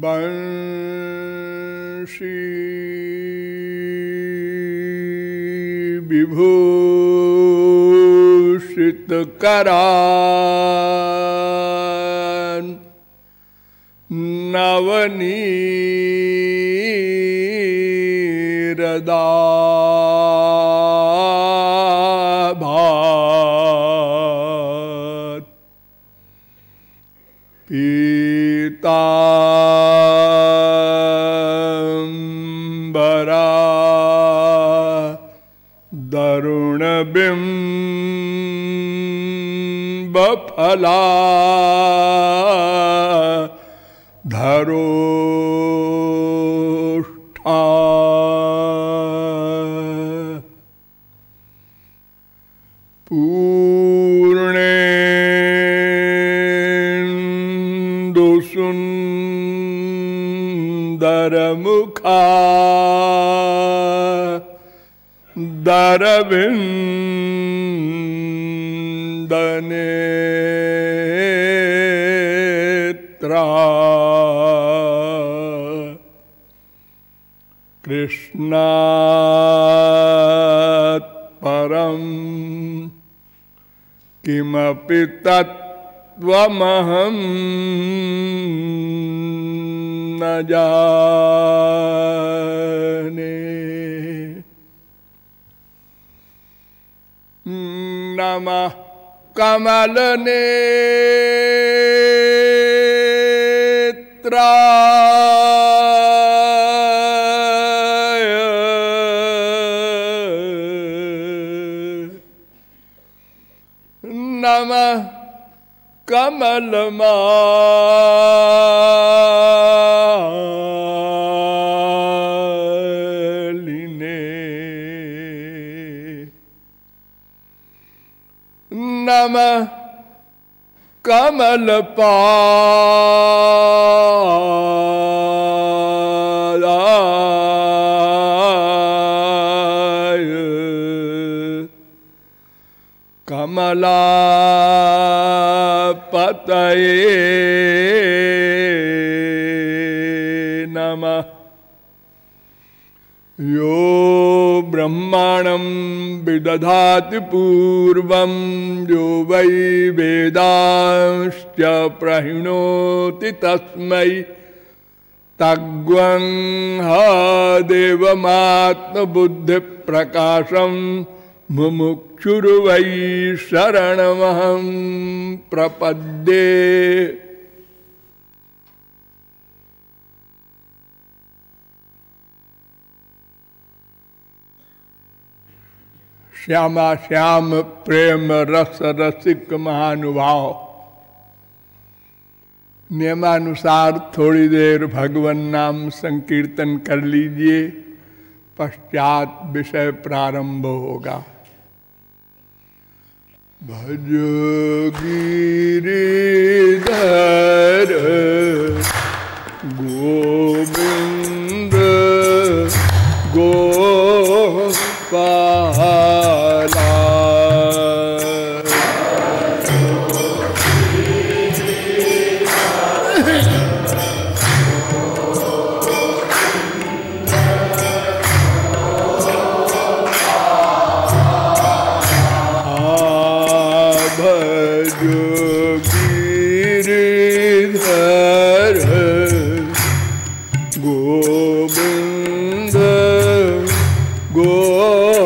बंशी विभूषित करान नवनीरदाभात पीतांबरा दरुणबिंबफला धरोष्ठा पूर्णेन्दुसुन्दरमुखा दरविन्दनेत्रा कृष्णात् परं किमपि तत्त्वमहं न जाने। नमः कमलनेत्राय नमः कमलमालिने नमः कमलपादाय कमलापतये नमः। यो ब्रह्माणं विदधाति पूर्वं यो वै वेदांश्च प्रहिणोति तस्मै तग्वं ह देवमात्मबुद्धिप्रकाशं मुमुक्षुर्वै शरणमहं प्रपद्ये। श्यामा श्याम प्रेम रस रसिक महानुभाव, नियमानुसार थोड़ी देर भगवन नाम संकीर्तन कर लीजिए, पश्चात विषय प्रारंभ होगा। भज गिरिधर गोविंद गोपाला गोविंद गोपाला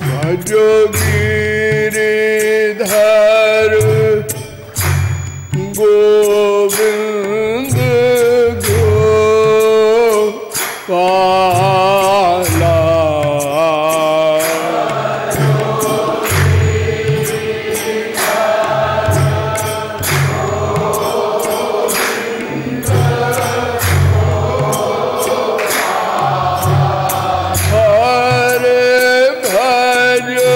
भजो गिरिधर गोविंद गोपाला हरे भजो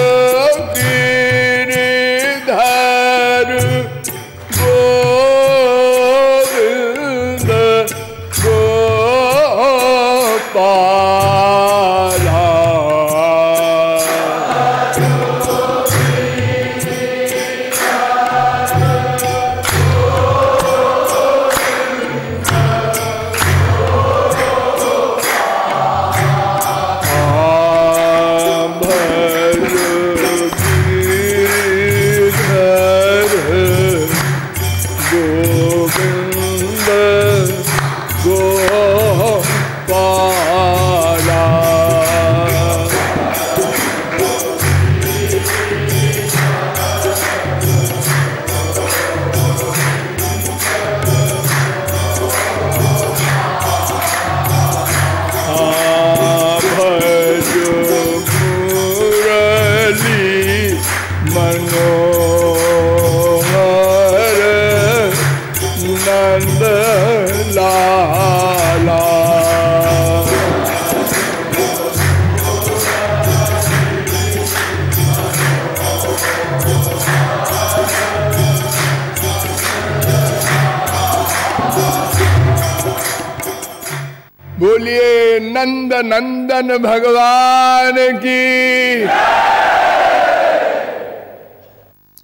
नंद नंदन भगवान की।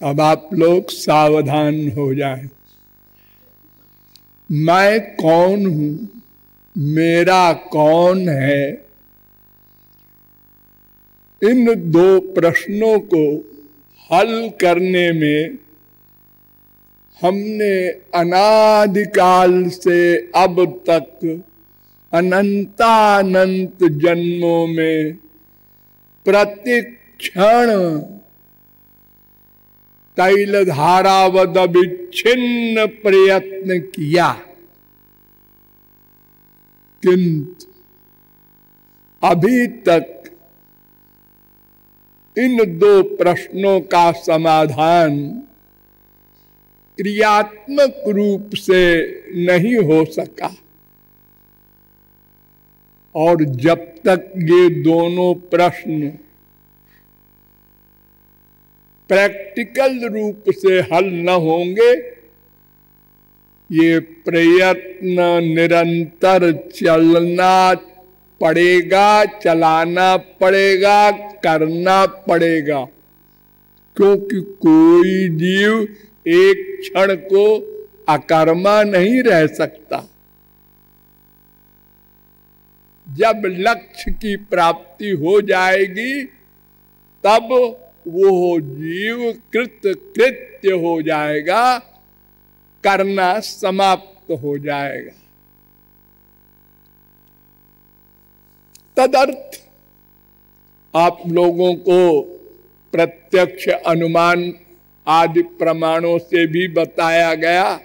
अब आप लोग सावधान हो जाएं। मैं कौन हूं, मेरा कौन है, इन दो प्रश्नों को हल करने में हमने अनादिकाल से अब तक अनंतानंत जन्मों में प्रतिक्षण तैलधारावद विच्छिन्न प्रयत्न किया, किंतु अभी तक इन दो प्रश्नों का समाधान क्रियात्मक रूप से नहीं हो सका। और जब तक ये दोनों प्रश्न प्रैक्टिकल रूप से हल न होंगे, ये प्रयत्न निरंतर चलना पड़ेगा, चलाना पड़ेगा, करना पड़ेगा। क्योंकि कोई जीव एक क्षण को अकर्मा नहीं रह सकता। जब लक्ष्य की प्राप्ति हो जाएगी तब वो जीव कृत्य हो जाएगा, करना समाप्त हो जाएगा। तदर्थ आप लोगों को प्रत्यक्ष अनुमान आदि प्रमाणों से भी बताया गया,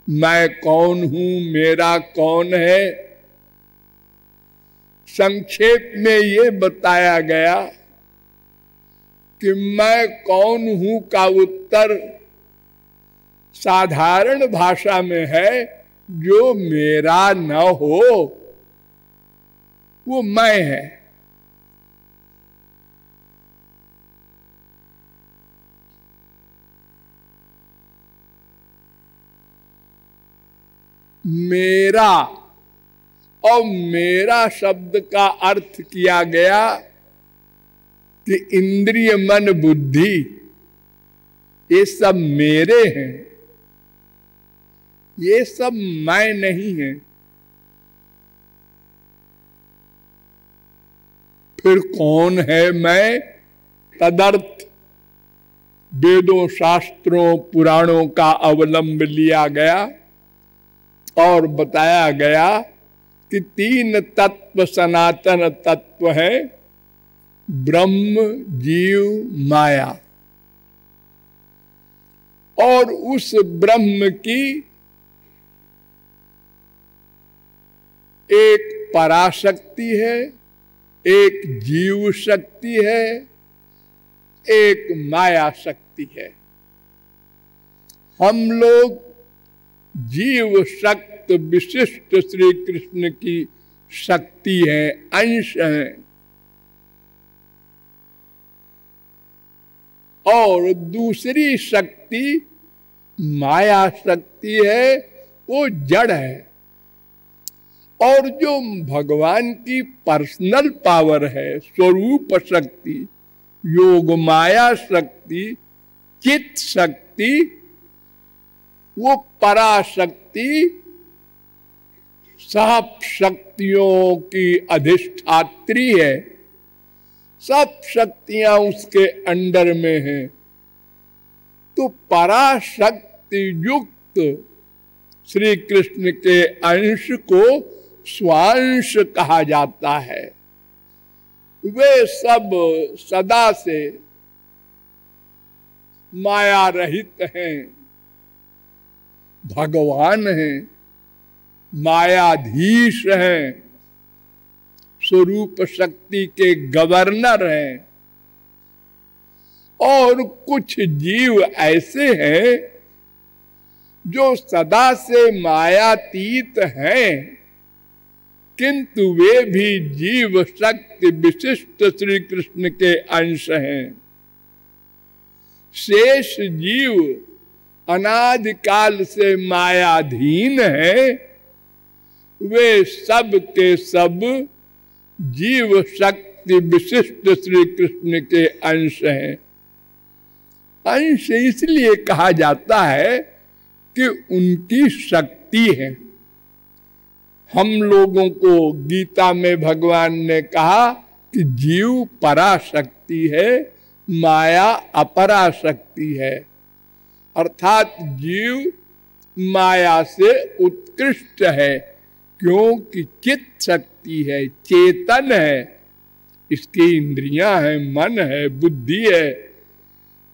मैं कौन हूं, मेरा कौन है। संक्षेप में ये बताया गया कि मैं कौन हूं का उत्तर साधारण भाषा में है, जो मेरा न हो वो मैं है। मेरा और मेरा शब्द का अर्थ किया गया कि इंद्रिय मन बुद्धि ये सब मेरे हैं, ये सब मैं नहीं है। फिर कौन है मैं? तदर्थ वेदों शास्त्रों पुराणों का अवलंब लिया गया और बताया गया कि तीन तत्व सनातन तत्व है, ब्रह्म जीव माया। और उस ब्रह्म की एक पराशक्ति है, एक जीव शक्ति है, एक माया शक्ति है। हम लोग जीव शक्ति विशिष्ट श्री कृष्ण की शक्ति है, अंश है। और दूसरी शक्ति माया शक्ति है, वो जड़ है। और जो भगवान की पर्सनल पावर है, स्वरूप शक्ति, योग माया शक्ति, चित्त शक्ति, वो पराशक्ति सब शक्तियों की अधिष्ठात्री है। सब शक्तियां उसके अंडर में हैं। तो पराशक्ति युक्त श्री कृष्ण के अंश को स्वांश कहा जाता है। वे सब सदा से माया रहित हैं, भगवान हैं, मायाधीश हैं, स्वरूप शक्ति के गवर्नर हैं। और कुछ जीव ऐसे हैं जो सदा से मायातीत हैं, किंतु वे भी जीव शक्ति विशिष्ट श्री कृष्ण के अंश हैं। शेष जीव अनादिकाल से मायाधीन है। वे सब के सब जीव शक्ति विशिष्ट श्री कृष्ण के अंश हैं। अंश इसलिए कहा जाता है कि उनकी शक्ति है। हम लोगों को गीता में भगवान ने कहा कि जीव पराशक्ति है, माया अपराशक्ति है। अर्थात जीव माया से उत्कृष्ट है, क्योंकि चित्त शक्ति है, चेतन है, इसकी इंद्रियां हैं, मन है, बुद्धि है।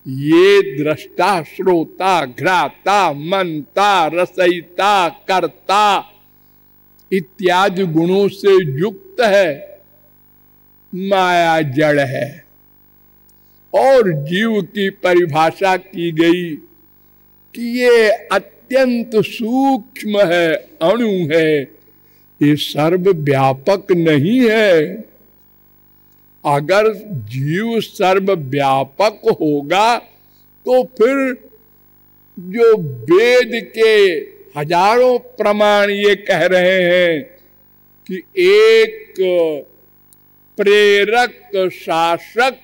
ये दृष्टा, श्रोता, घ्राता, मनता, रसयिता, कर्ता इत्यादि गुणों से युक्त है। माया जड़ है। और जीव की परिभाषा की गई कि ये अत्यंत सूक्ष्म है, अणु है, ये सर्वव्यापक नहीं है। अगर जीव सर्वव्यापक होगा तो फिर जो वेद के हजारों प्रमाण ये कह रहे हैं कि एक प्रेरक, शासक,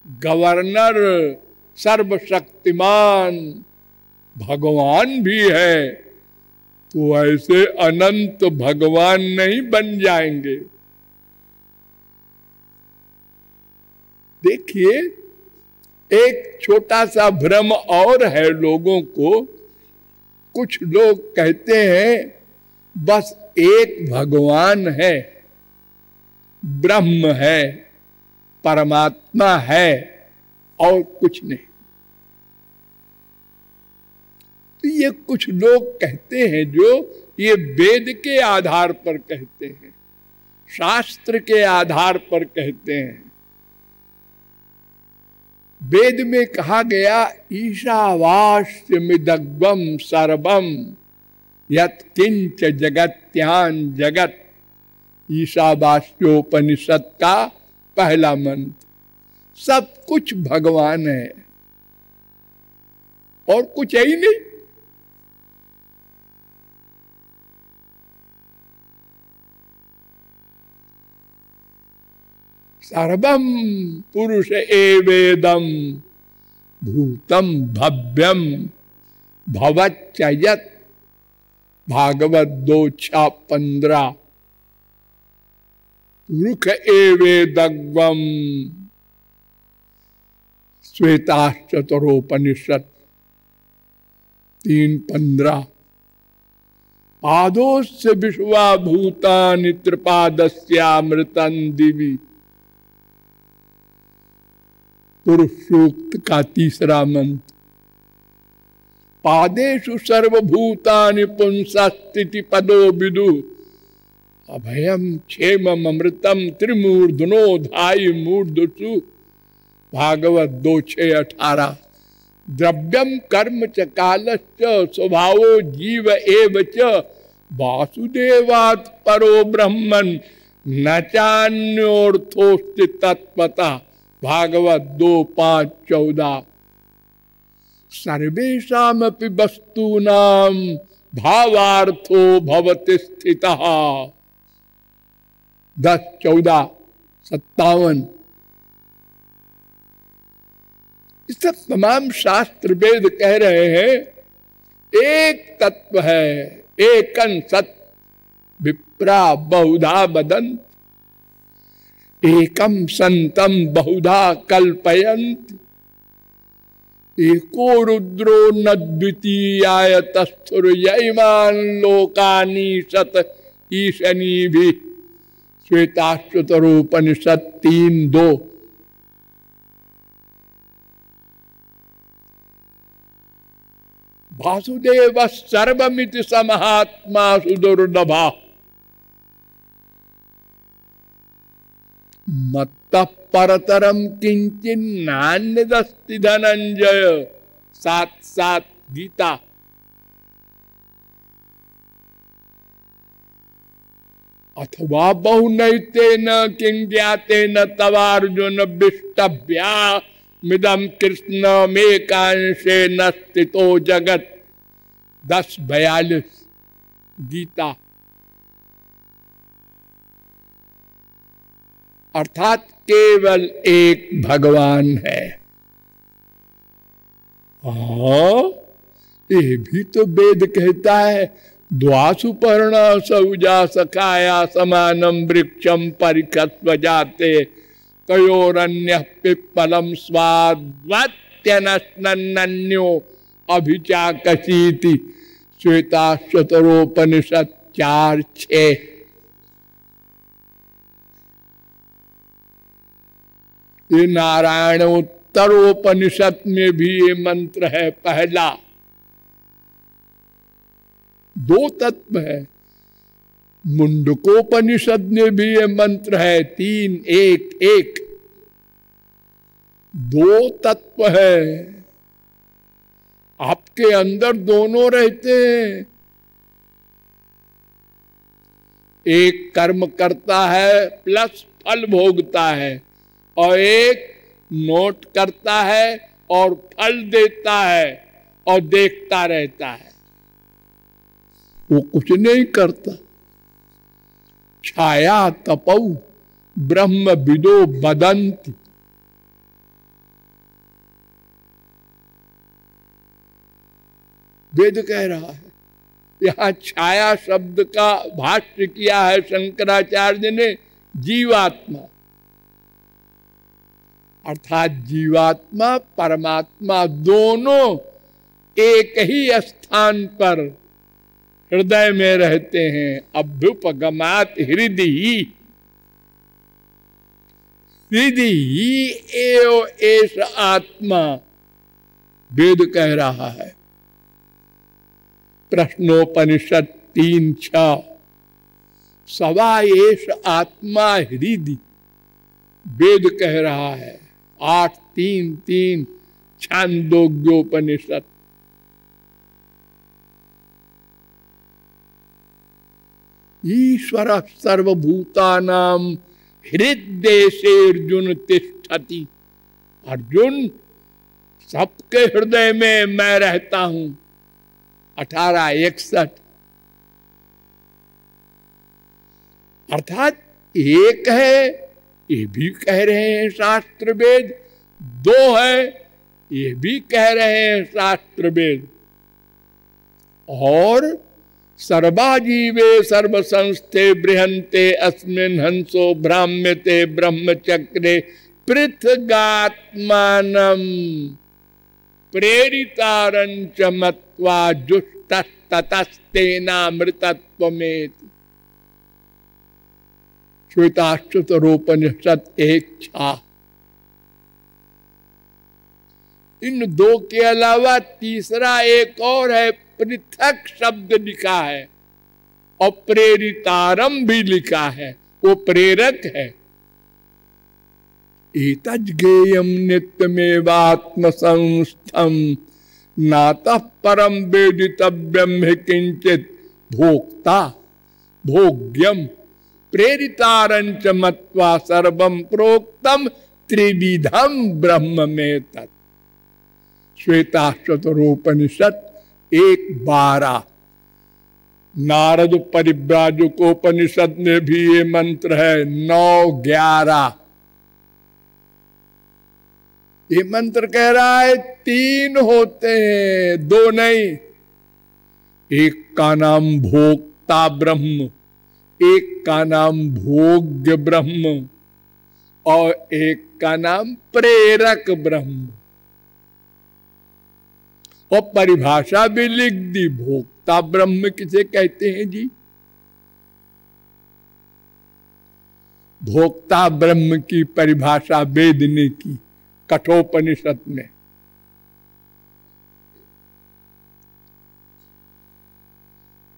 गवर्नर, सर्वशक्तिमान भगवान भी है, तो ऐसे अनंत भगवान नहीं बन जाएंगे। देखिए, एक छोटा सा भ्रम और है लोगों को। कुछ लोग कहते हैं बस एक भगवान है, ब्रह्म है, परमात्मा है और कुछ नहीं। तो ये कुछ लोग कहते हैं, जो ये वेद के आधार पर कहते हैं, शास्त्र के आधार पर कहते हैं। वेद में कहा गया ईशावास्यमिदग्वम सर्वम यत्किंच जगत्यान जगत। ईशावास्योपनिषद का पहला मंत्र। सब कुछ भगवान है और कुछ है ही नहीं। सर्वम पुरुष एवेदम भूतम भव्यम भवच्चयत्। भागवत 2:15। रुख एवेदग्वम श्वेताश्चतरोपनिषद 3:15। आदोस्य विश्वा भूतानि त्रिपादस्यामृतं दिवि। पुरुष सूक्त का तीसरा मंत्र। पादेषु सर्वभूतानि पुंसस्थिति पदो विदु। अभयम क्षेमम अमृतम त्रिमूर्धनो धायि मूर्धसु। भागवत 2:6-18। द्रव्यम कर्म च कालश्च स्वभावो जीव एव च वासुदेवात् परो ब्रह्मन् न चान्योर्थोस्ति तत्पतः। भागवत 2:5-14। सर्वेषामपि वस्तूनां भावार्थो भवति स्थितः। 10:14-57। इस सब तमाम शास्त्र वेद कह रहे हैं एक तत्व है, एकं सत् विप्रा बहुधा वदन्ति। एकम संतम बहुधा कल्पयन्ति। एको रुद्रो न द्वितीयाय तस्थुर्यैमान लोकानीशत ईशनीभि। श्वेताश्वतरोपनिषद 3:2। वासुदेव सर्वमिति समहात्मा सुदुर्लभा। मत्तः परतरम किंचिन नान्यदस्ति धनंजय। 7:7 गीता। अथवा बहुनैतेन किं ज्ञातेन तवार्जुन विष्टभ्या मिदम कृष्णमेकांशेन स्थितो जगत। 10:42 गीता। अर्थात केवल एक भगवान है। हाँ, ये भी तो वेद कहता है, द्वासुपर्णा सौजा सखाया समानम वृक्षम परिखस्व जाते तयोरन्य पिप्पलम स्वाद्वत्यनन्यो अभिचाकसीति। श्वेताश्वतरोपनिषद 4:6। ये नारायणोत्तरोपनिषद में भी ये मंत्र है, पहला। 2 तत्व है। मुंडकोपनिषद में भी ये मंत्र है, 3:1:1। 2 तत्व है, आपके अंदर दोनों रहते हैं। एक कर्म करता है प्लस फल भोगता है, और एक नोट करता है और फल देता है और देखता रहता है। वो कुछ नहीं करता। छाया तपौ ब्रह्म विदो वदन्ति। वेद कह रहा है। यहां छाया शब्द का भाष्य किया है शंकराचार्य ने, जीवात्मा। अर्थात जीवात्मा परमात्मा दोनों एक ही स्थान पर हृदय में रहते हैं। अभ्युपगमात हृदय एव एष आत्मा, वेद कह रहा है। प्रश्नोपनिषद 3:6। सवा एष आत्मा हृदय, वेद कह रहा है। 8:3:3 छांदोग्योपनिषद। ईश्वर सर्वभूतानां हृद्देशे अर्जुन तिष्ठति। अर्जुन, सबके हृदय में मैं रहता हूं। 18:61। अर्थात एक है, ये भी कह रहे हैं शास्त्र वेद। 2 है, ये भी कह रहे हैं शास्त्र वेद। और सर्वाजीवे सर्वसंस्थे बृहन्ते अस्मिन् हंसो भ्राम्यते ब्रह्मचक्रे पृथगात्मानं प्रेरितारंच मत्वा जुष्टस्ततस्तेनामृतत्वमेति। श्वेताश्वतरोपनिषद 1:6। इन 2 के अलावा तीसरा एक और है, पृथक शब्द लिखा है, और प्रेरितारम भी लिखा है, वो प्रेरक है। एतज्ज्ञेयं नित्यमेवात्मसंस्थं नातः परम वेदितव्यं हि किंचित् भोक्ता भोग्यम प्रेरितारंच मत्वा सर्वं प्रोक्तम त्रिविधम ब्रह्म में तत्। श्वेताश्वतरोपनिषद 1:12। नारद परिव्राजकोपनिषद में भी ये मंत्र है, 9:11। ये मंत्र कह रहा है 3 होते हैं, 2 नहीं। एक का नाम भोक्ता ब्रह्म, एक का नाम भोग्य ब्रह्म, और एक का नाम प्रेरक ब्रह्म। और परिभाषा भी लिख दी, भोक्ता ब्रह्म किसे कहते हैं जी? भोक्ता ब्रह्म की परिभाषा वेद ने की कठोपनिषद में।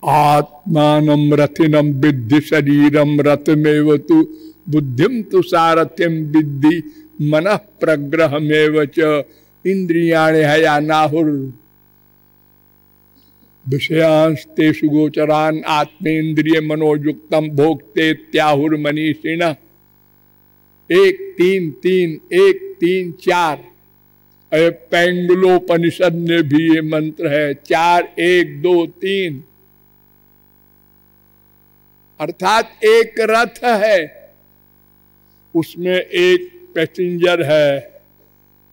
आत्मानं रथिनं विद्धि शरीरं रथमेव तु बुद्धिं तु सारथिं विद्धि मनः प्रग्रहमेव च इंद्रियाणि हयानाहुर विषयांस्तेषु गोचरान् आत्मेन्द्रिय मनोयुक्तम भोक्ते त्याहुर मनीषिण। 1:3:3 पैंगलोपनिषद में भी ये मंत्र है, 4:1-2-3। अर्थात एक रथ है, उसमें एक पैसेंजर है,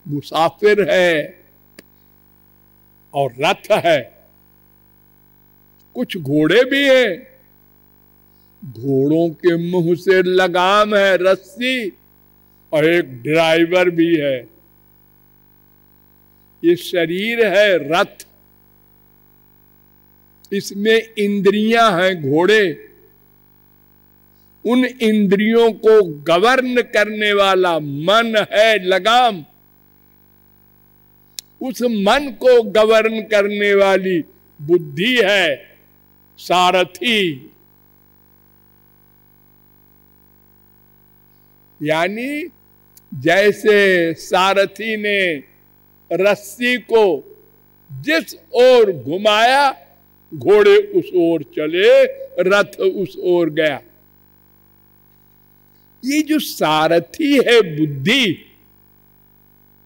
मुसाफिर है और रथ है। कुछ घोड़े भी हैं, घोड़ों के मुंह से लगाम है, रस्सी, और एक ड्राइवर भी है। ये शरीर है रथ, इसमें इंद्रियां हैं घोड़े। उन इंद्रियों को गवर्न करने वाला मन है लगाम। उस मन को गवर्न करने वाली बुद्धि है सारथी। यानी जैसे सारथी ने रस्सी को जिस ओर घुमाया, घोड़े उस ओर चले, रथ उस ओर गया। ये जो सारथी है बुद्धि,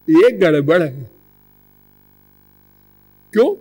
ये गड़बड़ है। क्यों?